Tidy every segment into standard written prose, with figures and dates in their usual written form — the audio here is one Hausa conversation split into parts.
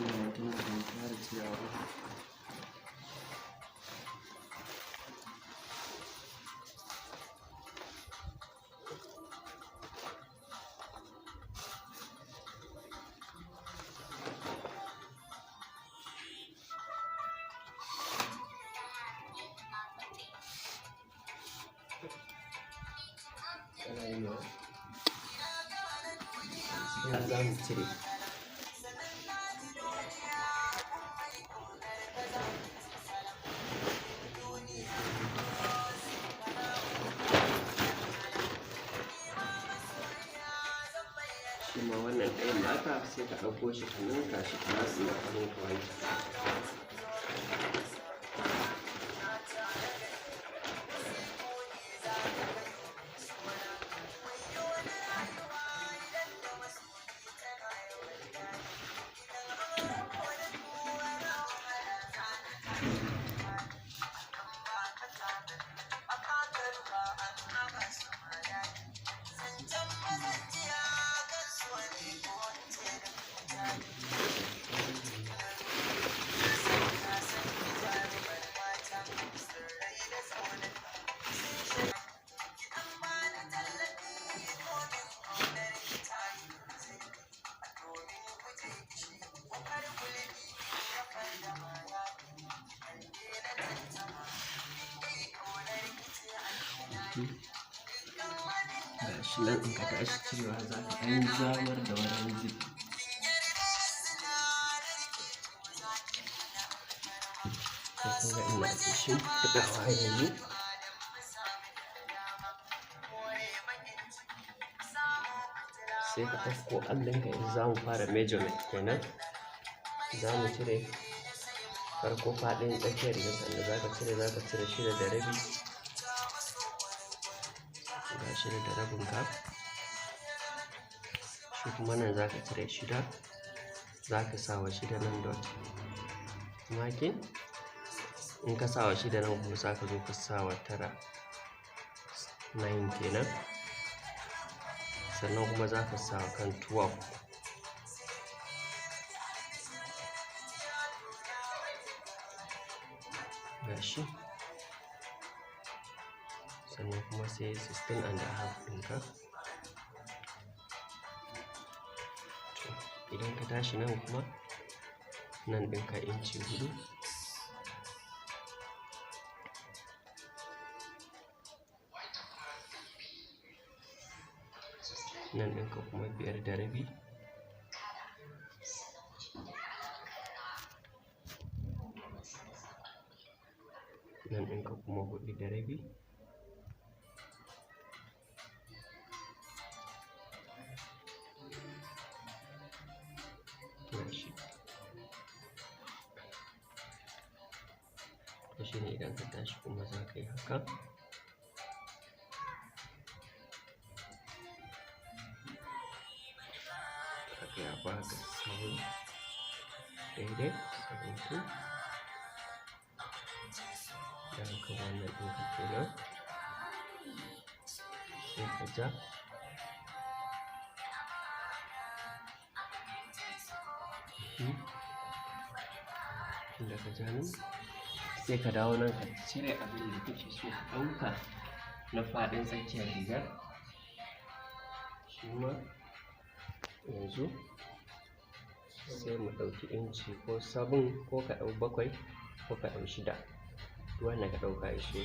tana ban fara cirewa ba. Yanzu za mu cire. Shi ma wannan ɗayan naka sai ka ɗauko shi ka ninka shi ka matse da hannun ka wanke. Ga shi nan in ka tashi cirewa za ka ɗan zamar da wani zip. Ko kun ga ina da shimfiɗawa yanzu. Sai ka ɗauko allinka yanzu za mu fara measurement kenan. Za mu cire farko faɗin tsakiyar rigar da za ka cire 6.5. Ga 6.5 ka. Shi kuma nan za ka cire 6. Za ka sa wa 6 nan dot marking. In ka sa wa 6 nan kuma za ka zo ka sa wa 9 kenan. Sannan kuma za ka sa kan 12. Gashi. Sannan kuma sai 16.5 ɗinka. Idan ka tashi nan kuma nan ɗinka inci 4. Nan ɗinka kuma 5.5. Nan ɗinka kuma 4.5. Gashi. To shi ne idan ka tashi kuma za ka yi haka. Ya baka 7 daidai 72. Da haka wannan ɗinka kenan sai ka ja. Inda ka ja nan sai ka dawo nan ka cire abin da kake so ka ɗauka na faɗin tsakiyar rigar. Shi ma yanzu sai mu ɗauki inci ko 7 ko ka ɗau 7 ko ka ɗau 6. Duk wanda ka ɗauka ya ishe.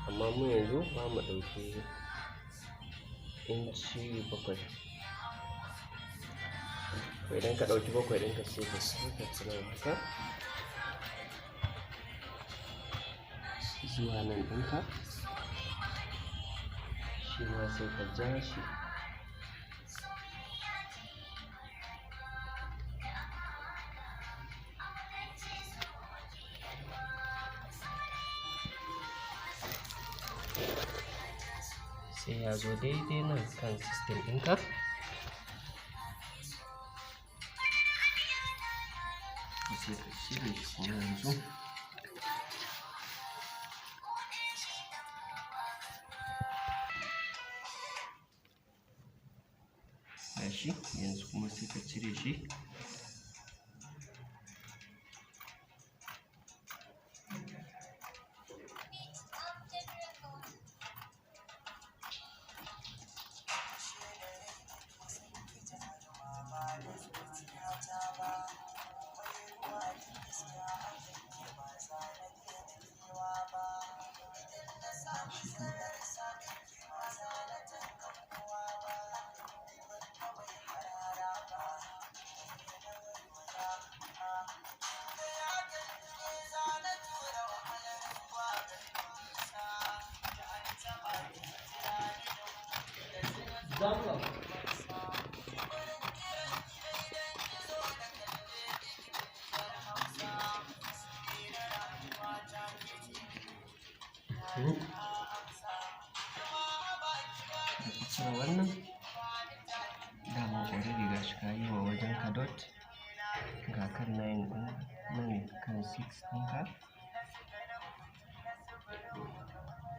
Amma mu yanzu za mu ɗauki inci 7. To idan ka ɗauki 7 ɗinka sai ka saka nan haka zuwa nan ɗinka. Shi ma sai ka ja shi. Sai ya zo daidai nan kan 16 ɗinka. Sai ka cire shi kuma yanzu. Gashi yanzu kuma sai ka cire shi. cire wannan dama already gashi ka yi wa wajen ka dot ga kan 9 ɗin nan kan 6 ɗinka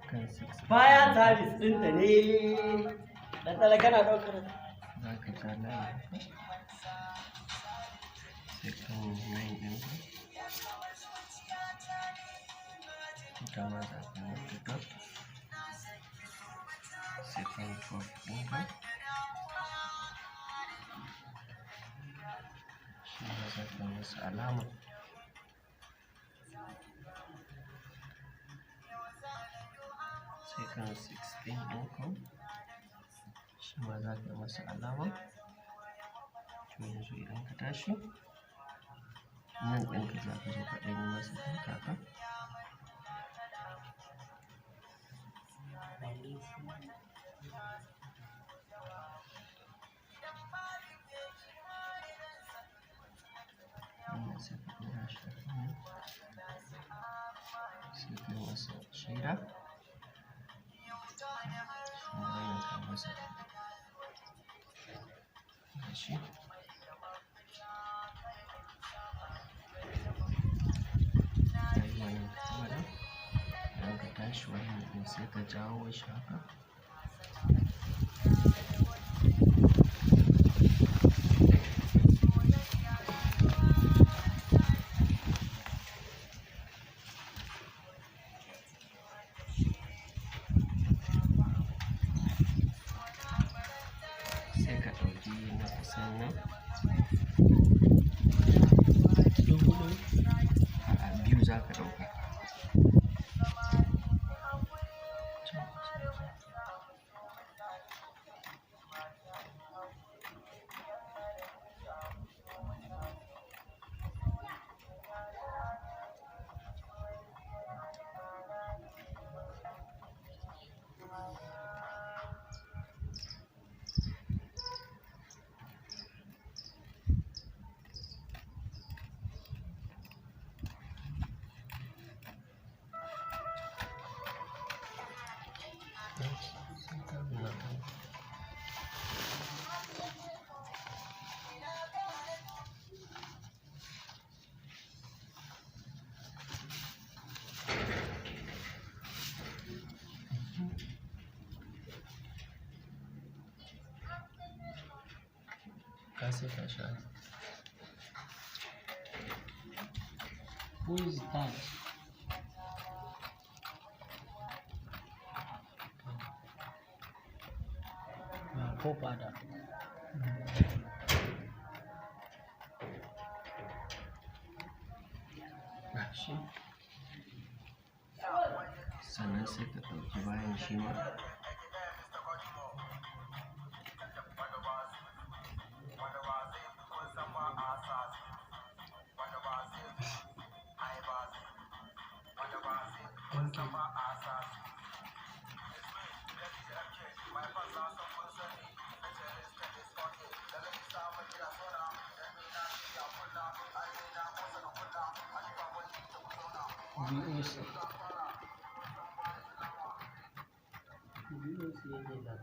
kan 6 baya service ɗinta ne dan tsala kana ɗaukar za ka ja layi sai kan 9 ɗinka ita ma za ka mata dot sai kan 12 ɗinka shi ma za ka masa alama sai kan 16 ɗinka shi ma za ka masa alama to yanzu idan ka tashi nan ɗinka za ka zo ka ɗan yi masa ɗan kaka wannan sai ka ɗora shi a kan nan sai ka yi masa shaida shi ma wannan ka masa gashi ka yi wannan kamara idan ka tashi wannan ɗin sai ka jawo shi haka sai ka ɗauki na kusan nan a'a biyu za ka ɗauka ka saka shi a who is that ko fada gashi sannan sai ka ɗauki bayan shi ma VOC yake da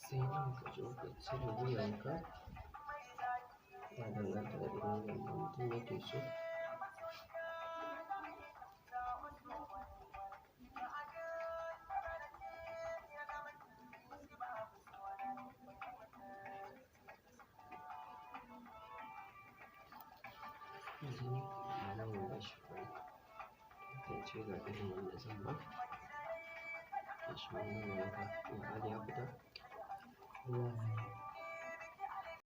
sai nan ka zo ka cire wuyanka, ya danganta da irin wanda mutum yake so. Nan gashi tantance ga irin wanda zan ba. Gashi wannan haka, ya hali ya fita.